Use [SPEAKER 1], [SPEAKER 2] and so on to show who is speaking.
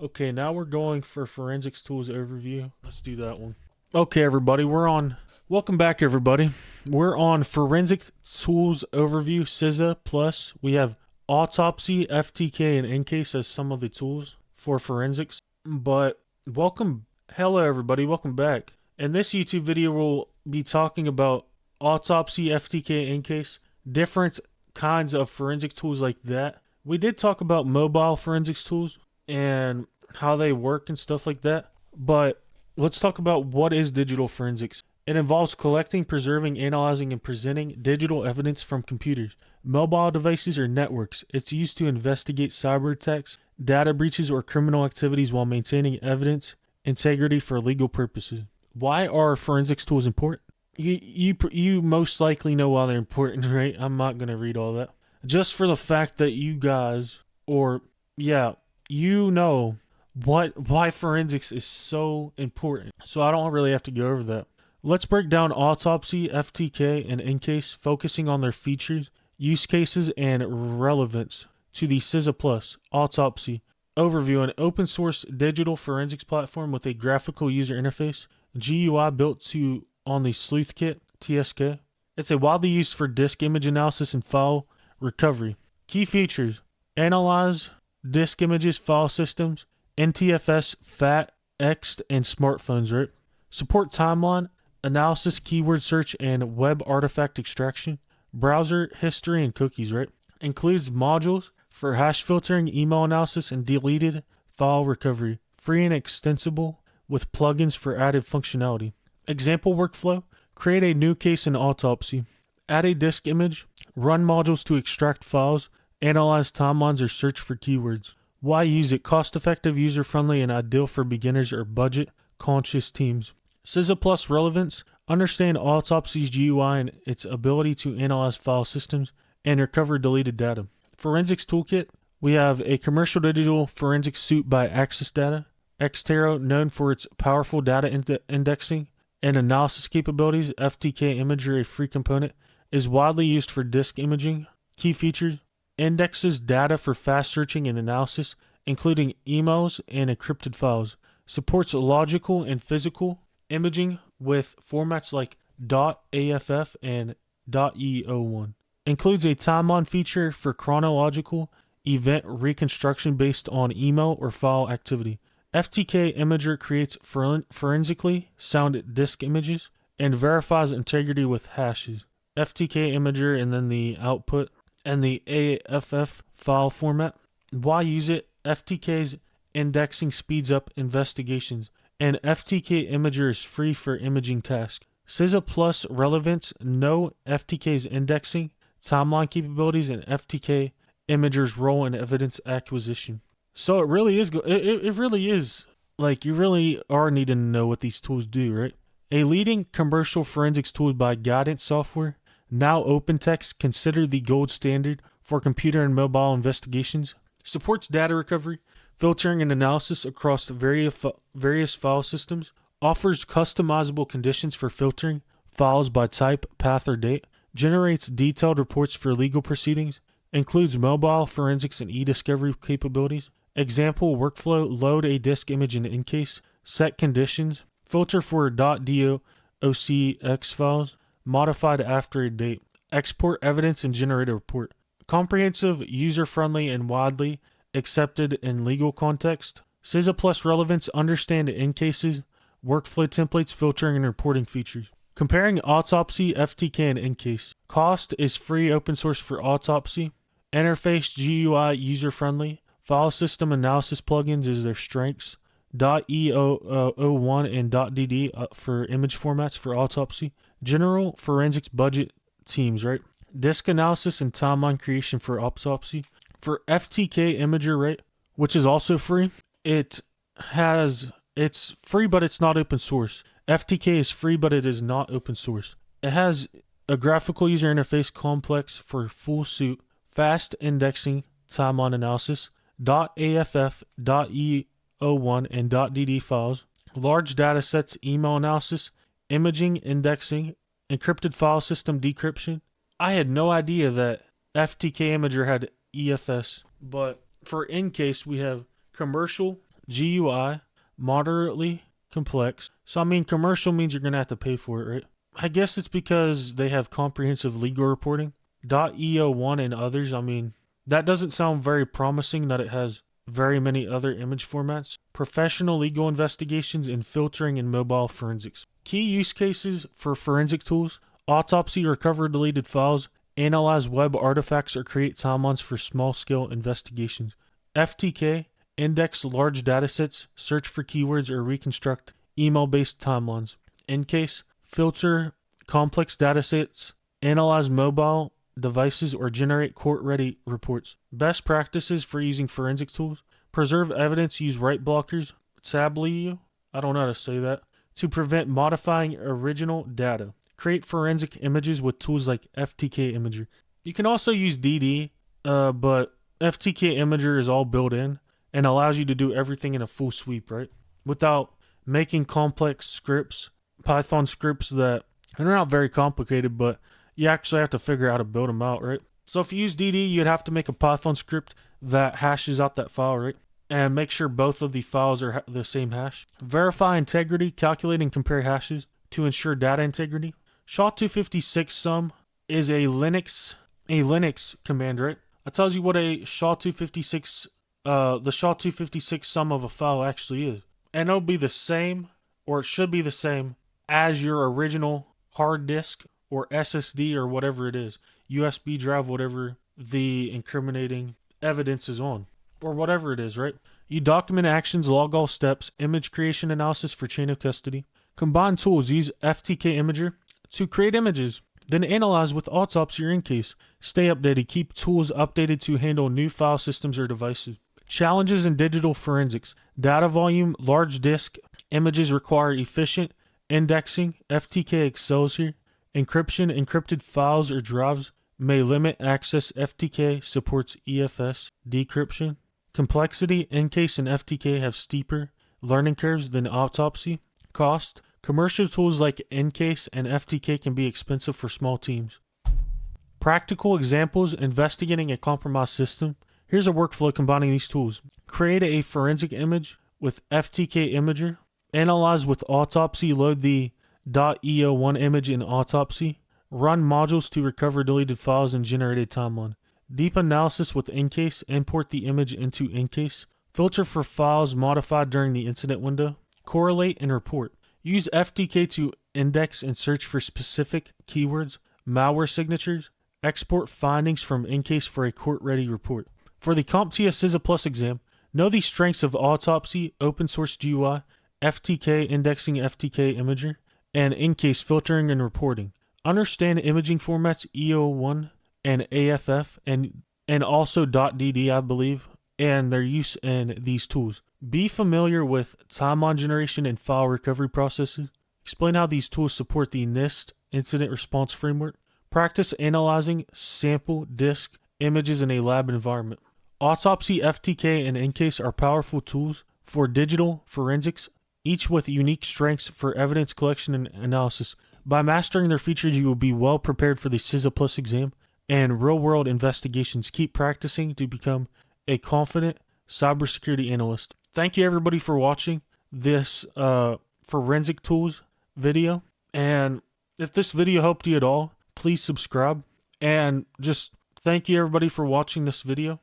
[SPEAKER 1] Okay, now we're going for forensics tools overview. Let's do that one. Okay, everybody, we're on. Welcome back, everybody. We're on forensic tools overview, CySA plus. We have Autopsy, FTK, and EnCase as some of the tools for forensics. But hello, everybody. Welcome back. In this YouTube video, we'll be talking about Autopsy, FTK, EnCase, different kinds of forensic tools like that. We did talk about mobile forensics tools and how they work and stuff like that. But let's talk about what is digital forensics. It involves collecting, preserving, analyzing, and presenting digital evidence from computers, mobile devices, or networks. It's used to investigate cyber attacks, data breaches, or criminal activities while maintaining evidence integrity for legal purposes. Why are forensics tools important? You most likely know why they're important, right? I'm not going to read all that. Just for the fact that you guys, you know why forensics is so important. So I don't really have to go over that. Let's break down Autopsy, FTK, and EnCase, focusing on their features, use cases, and relevance to the CySA Plus. Autopsy overview: an open source digital forensics platform with a graphical user interface, GUI built on the SleuthKit TSK. It's a widely used for disk image analysis and file recovery. Key features: analyze disk images, file systems, NTFS, FAT, EXT, and smartphones, right? Support timeline analysis, keyword search, and web artifact extraction, browser history, and cookies, right? Includes modules for hash filtering, email analysis, and deleted file recovery. Free and extensible with plugins for added functionality. Example workflow: create a new case in Autopsy, add a disk image, run modules to extract files, analyze timelines, or search for keywords. Why use it? Cost-effective, user-friendly, and ideal for beginners or budget-conscious teams. CySA Plus relevance: understand Autopsy's GUI and its ability to analyze file systems and recover deleted data. Forensics Toolkit: we have a commercial digital forensics suite by Access Data. Xtero, known for its powerful data indexing and analysis capabilities. FTK Imager, a free component, is widely used for disk imaging. Key features: indexes data for fast searching and analysis, including emails and encrypted files. Supports logical and physical imaging with formats like .aff and .eO1. Includes a timeline feature for chronological event reconstruction based on email or file activity. FTK Imager creates forensically sound disk images and verifies integrity with hashes. FTK Imager, and then the output and the AFF file format. Why use it? FTK's indexing speeds up investigations, and FTK Imager is free for imaging tasks. CySA Plus relevance: know FTK's indexing, timeline capabilities, and FTK Imager's role in evidence acquisition. So it really is like you really are needing to know what these tools do, right? A leading commercial forensics tool by Guidance Software, now OpenText, considered the gold standard for computer and mobile investigations. Supports data recovery, filtering, and analysis across various file systems. Offers customizable conditions for filtering files by type, path, or date. Generates detailed reports for legal proceedings. Includes mobile forensics and e-discovery capabilities. Example workflow: load a disk image in EnCase. Set conditions. Filter for .docx files modified after a date. Export evidence and generate a report. Comprehensive, user-friendly, and widely accepted in legal context. CySA Plus relevance: understand EnCases, workflow templates, filtering, and reporting features. Comparing Autopsy, FTK, and EnCase. Cost is free, open source for Autopsy. Interface, GUI, user-friendly. File system analysis plugins is their strengths. .eO1 and .dd for image formats for Autopsy. General forensics budget teams, right? Disk analysis and timeline creation for Autopsy. For FTK Imager, right, which is also free, it's free, but it's not open source. FTK is free, but it is not open source. It has a graphical user interface complex for full suite, fast indexing, timeline analysis, .aff, .eO1, and .dd files, large data sets, email analysis, imaging, indexing, encrypted file system decryption. I had no idea that FTK Imager had EFS, but for EnCase we have commercial GUI, moderately complex. So I mean, commercial means you're gonna have to pay for it, right? I guess it's because they have comprehensive legal reporting. .eo1 and others, I mean, that doesn't sound very promising that it has very many other image formats. Professional legal investigations in filtering and mobile forensics. Key use cases for forensic tools: autopsy, recover deleted files, analyze web artifacts, or create timelines for small-scale investigations. FTK, index large datasets, search for keywords, or reconstruct email-based timelines. EnCase, filter complex datasets, analyze mobile devices, or generate court-ready reports. Best practices for using forensic tools: preserve evidence, use write blockers, tablio, I don't know how to say that, to prevent modifying original data. Create forensic images with tools like FTK Imager. You can also use DD, but FTK Imager is all built in and allows you to do everything in a full sweep, right? Without making complex scripts, Python scripts that are not very complicated, but you actually have to figure out how to build them out, right? So if you use DD, you'd have to make a Python script that hashes out that file, right? And make sure both of the files are the same hash. Verify integrity, calculate and compare hashes to ensure data integrity. SHA-256 sum is a Linux command, right? It tells you what a SHA-256 the SHA-256 sum of a file actually is. And it'll be the same, or it should be the same, as your original hard disk or SSD or whatever it is, USB drive, whatever the incriminating evidence is on, or whatever it is, right? You document actions, log all steps, image creation analysis for chain of custody. Combine tools, use FTK Imager to create images, then analyze with Autopsy or EnCase. Stay updated, keep tools updated to handle new file systems or devices. Challenges in digital forensics: data volume, large disk, images require efficient indexing, FTK excels here. Encryption, encrypted files or drives may limit access, FTK supports EFS. Decryption. Complexity, EnCase and FTK have steeper learning curves than Autopsy. Cost. Commercial tools like EnCase and FTK can be expensive for small teams. Practical examples: investigating a compromised system. Here's a workflow combining these tools. Create a forensic image with FTK Imager. Analyze with Autopsy. Load the .eo1 image in Autopsy. Run modules to recover deleted files and generate a timeline. Deep analysis with EnCase. Import the image into EnCase. Filter for files modified during the incident window. Correlate and report. Use FTK to index and search for specific keywords, malware signatures. Export findings from EnCase for a court-ready report. For the CompTIA CySA Plus exam, know the strengths of Autopsy, open source GUI, FTK indexing, FTK Imager, and EnCase filtering and reporting. Understand imaging formats EO1 and AFF and also .dd, I believe, and their use in these tools. Be familiar with timeline generation and file recovery processes. Explain how these tools support the NIST incident response framework. Practice analyzing sample disk images in a lab environment. Autopsy, FTK, and EnCase are powerful tools for digital forensics, each with unique strengths for evidence collection and analysis. By mastering their features, you will be well prepared for the CySA Plus exam and real-world investigations. Keep practicing to become a confident cybersecurity analyst. Thank you, everybody, for watching this forensic tools video. And if this video helped you at all, please subscribe. And just thank you, everybody, for watching this video.